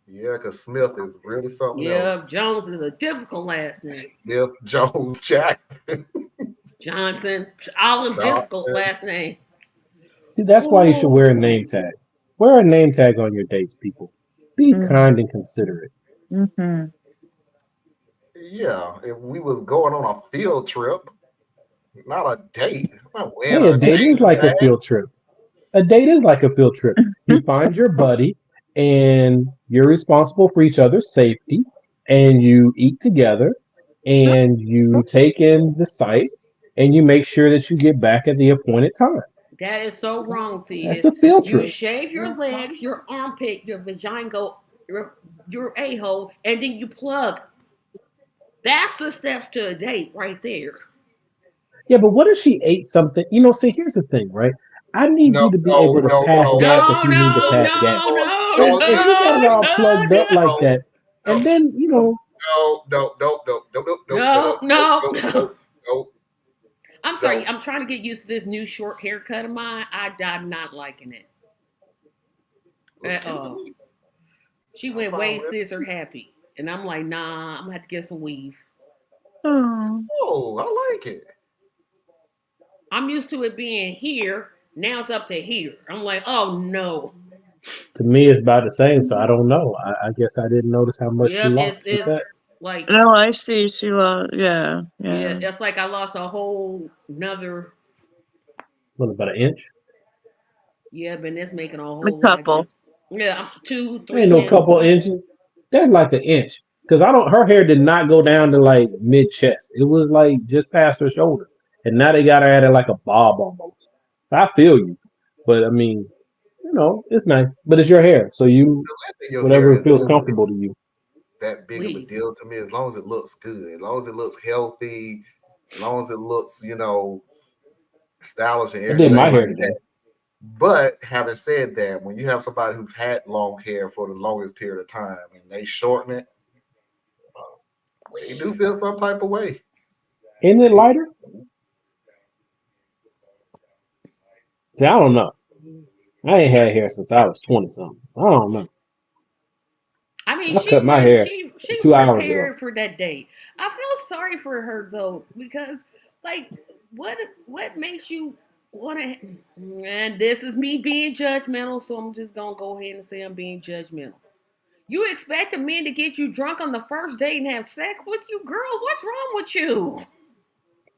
Yeah, because Smith is really something else. Yeah, Jones is a difficult last name. Smith, Jones, Jack, Johnson, all them difficult Johnson. last names. See, that's why you should Ooh. wear a name tag. Wear a name tag on your dates, people. Be Mm-hmm. kind and considerate. Mm-hmm. Yeah, if we was going on a field trip, not a date. I'm not wearing Hey, a a date is name like a tag. field trip. A date is like a field trip. You find your buddy, and you're responsible for each other's safety, and you eat together, and you take in the sights, and you make sure that you get back at the appointed time. That is so wrong, That's Sid. a field You trip. shave your legs, your armpit, your vagina, your a hole, and then you plug. That's the steps to a date right there. Yeah, but what if she ate something? See, here's the thing, right? I need you No, to be no, able to no, pass no, gas if No, you need to no, pass no, gas. no, no, no, If, no, if sis, you got no, it all no, plugged up no, like no, that, and no, then no, no, no, no, no, no, no, no, no, no, no, no, no. no, no, I'm sorry. no. I'm trying to get used to this new short haircut of mine. I'm not liking it Looks at cute to all. me. She I'm went fine way with it. scissor happy, and I'm like, nah. I'm gonna have to get some weave. Oh. Oh, I like it. I'm used to it being here. Now it's up to here. I'm like, oh no. to me it's about the same. So I don't know. I guess I didn't notice how much you Yep, lost with it's that. like No, I see. She lost. Yeah, yeah, yeah. it's like I lost a whole another. What, about an inch? Yeah, but it's making a A whole lot of couple. difference. Yeah, two, Ain't three no inches. couple inches. That's like an inch. Cause I don't. Her hair did not go down to like mid chest. It was like just past her shoulder, and now they got her at it like a bob almost. So I feel you, but I mean, it's nice. But it's your hair, so you The length of your hair whatever is feels not really comfortable to you. that big of a Weave. deal to me as long as it looks good, as long as it looks healthy, as long as it looks, stylish and I did my everything hair like today. that. But having said that, when you have somebody who's had long hair for the longest period of time and they shorten it, they do feel some type of way. Isn't it lighter? See, I don't know. I ain't had hair since I was 20 something. I don't know. I mean, I cut my hair she 2 hours ago. prepared for that date. I feel sorry for her though because like what what makes you want to? And this is me being judgmental, so I'm just gonna go ahead and say I'm being judgmental. You expect a man to get you drunk on the first date and have sex with you, girl? What's wrong with you?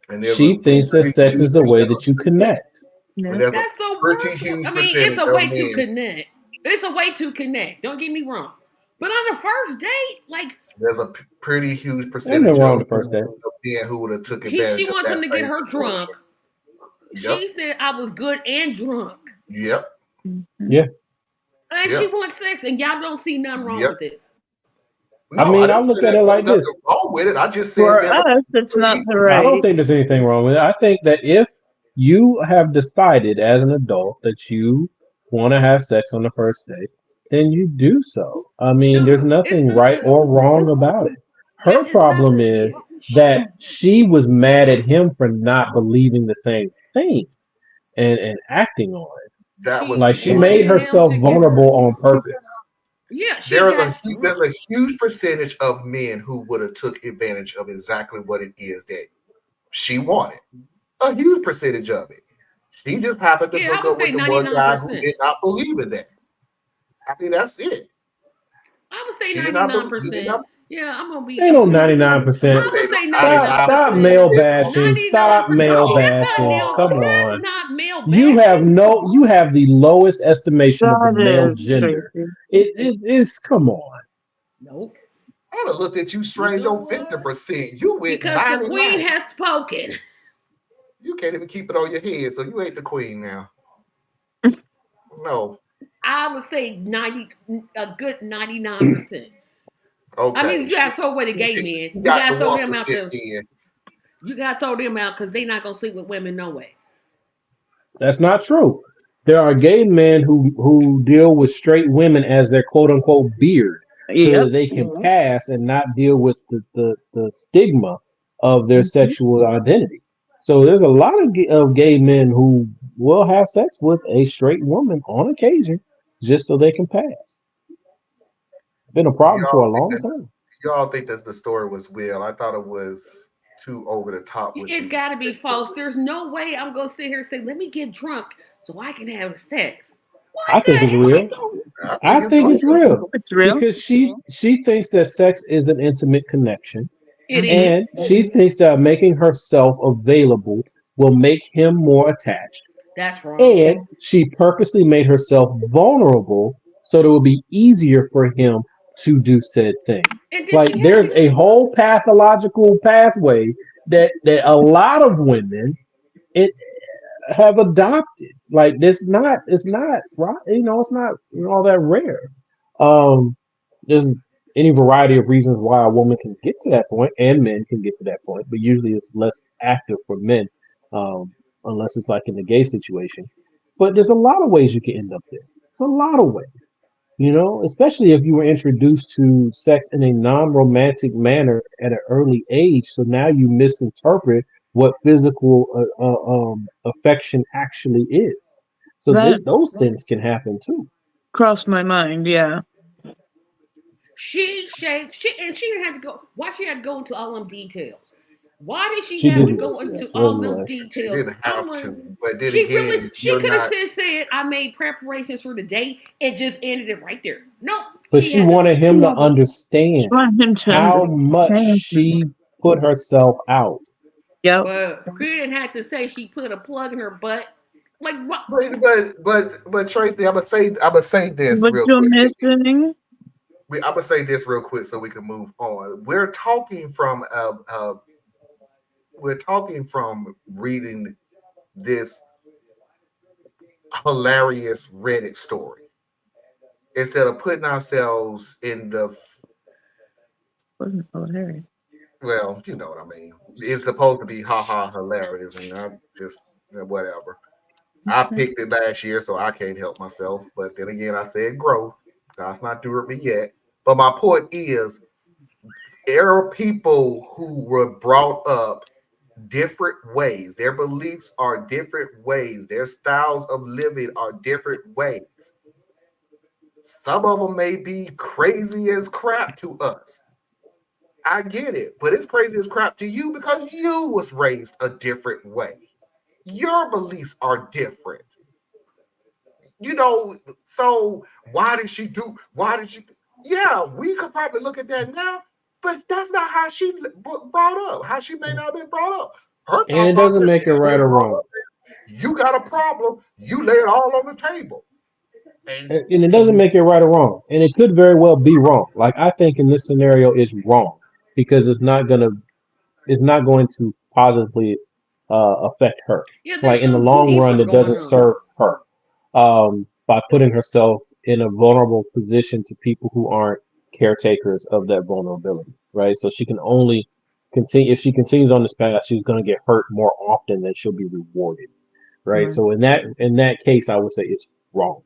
And there's a She thinks that pretty sex huge is the way that you connect. and Yeah. there's a That's the pretty worst. huge I mean, it's percentage a of way to men. connect. It's a way to connect. Don't get me wrong. But on the first date, like There's a pretty huge Ain't nothing percentage wong of the first day. men who would have took she advantage of wants him that to get same her situation. drunk. Yep, She said I was good and drunk. yep, Mm-hmm. Yeah. And she yep, wants sex, and y'all don't see nothing wrong yep. with it. I No, I mean, I didn't say look at that it there's like nothing this. wrong with it. I just said For there's a us, it's not pretty the I don't right. think there's anything wrong with it. I think that if you have decided as an adult that you want to have sex on the first date, then you do so. I mean, there's No, it's nothing right nothing. or wrong about it. Yeah, Her it's problem nothing. is Yeah. that she was mad at him for not believing the same thing and acting on it. that was Like the she She issue. made wanted him herself to give her. vulnerable on purpose. Yeah, she got drunk. There's a huge percentage of men who would have took advantage of exactly what it is that she wanted. A huge percentage of it. She just happened to Yeah, I hook would up say with the one guy who 99%. did not believe in that. I mean, that's it. I would say She did not believe. He did 99%. not. Yeah, I'm gonna be. Ain't no 99%. I It would ain't say no ninety Stop, nine 99%. stop percent. male It no, bashing. Stop 99%. male no. That's not bashing. male. Come That's on. not male bashing. You have the lowest estimation of the male That is gender. crazy. It is, come on. Nope. I'd have looked at you You strange know on what? 50%. You went Because the queen 99. has spoken. You can't even keep it on your head, so you ain't the queen now. No. I would say a good 99%. I mean, Okay. you gotta Shit. throw away the gay You men. You got the gotta throw them out 1% the. then. You gotta throw them out because they not gonna sleep with women no way. That's not true. There are gay men who deal with straight women as their quote unquote beard so that Yep. they can pass and not deal with the stigma of their Mm-hmm. sexual identity. So there's a lot of gay men who will have sex with a straight woman on occasion just so they can pass. Been a problem for a Y'all think long that time. y'all think that the story was Will. I thought it was too over the top with It's the got to be sex false. story. There's no way I'm gonna sit here and say, "Let me get drunk so I can have sex." What I the think it's real. hell? I I think it's think it's real. real It's real. because she thinks that sex is an intimate connection, It Mhm. is. and she thinks that making herself available will make him more attached. That's wrong. And she purposely made herself vulnerable so that it would be easier for him to do said thing. And did Like she have there's a to? whole pathological pathway that a lot of women it have adopted. Like this not it's not right, it's not all that rare. There's any variety of reasons why a woman can get to that point and men can get to that point, but usually it's less active for men, unless it's like in the gay situation. But there's a lot of ways you can end up there. It's a lot of ways, especially if you were introduced to sex in a non-romantic manner at an early age. So now you misinterpret what physical affection actually is. So That those things can happen too. crossed my mind. Yeah. She shaved. She didn't have to go. Why she had to go into all them details? Why did she She have to didn't. go Yeah, into she all wasn't them rushed. She details? didn't I'm have like, to, but then she really. again, She you're could have not. just said, "I made preparations for the date," and just ended it right there. No, But she she had to. wanted him to Yeah. Just understand want him to how much understand. she put herself out. Yep. But she didn't have to say she put a plug in her butt. Like what? But Tracy, I'm gonna say this What real you're quick. missing? I'm gonna say this real quick so we can move on. We're talking from reading this hilarious Reddit story instead of putting ourselves in the Wasn't hilarious. well, you know what I mean. It's supposed to be haha hilarious, and I just whatever. I Okay. picked it last year, so I can't help myself. But then again, I said growth. God's not doing me yet. But my point is, there are people who were brought up different ways. Their beliefs are different ways. Their styles of living are different ways. Some of them may be crazy as crap to us. I get it, but it's crazy as crap to you because you was raised a different way. Your beliefs are different. So why did she yeah, we could probably look at that now, but that's not how she brought up, how she may not have been brought up. Her And thought it doesn't process make it may have right been or brought wrong. up, you got a problem, you lay it all on the table. And And it doesn't make it right or wrong. And it could very well be wrong. Like I think in this scenario it's wrong because it's not going to positively affect her. Yeah, Like there's in the something long run, deeper it going doesn't on. serve her by putting herself in a vulnerable position to people who aren't caretakers of that vulnerability, right? So she can only continue if she continues on this path, she's going to get hurt more often than she'll be rewarded, right? Mm. So in that case, I would say it's wrong.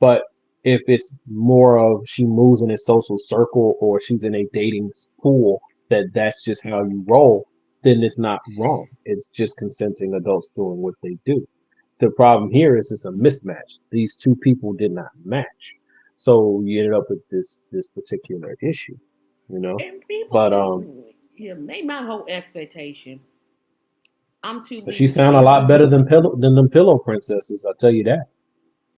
But if it's more of she moves in a social circle or she's in a dating pool that's just how you roll, then it's not wrong. It's just consenting adults doing what they do. The problem here is it's a mismatch. These two people did not match. So you ended up with this particular issue, you know. And people, But yeah, made my whole expectation. I'm too but she busy sound a being. lot better than them pillow princesses, I'll tell you that.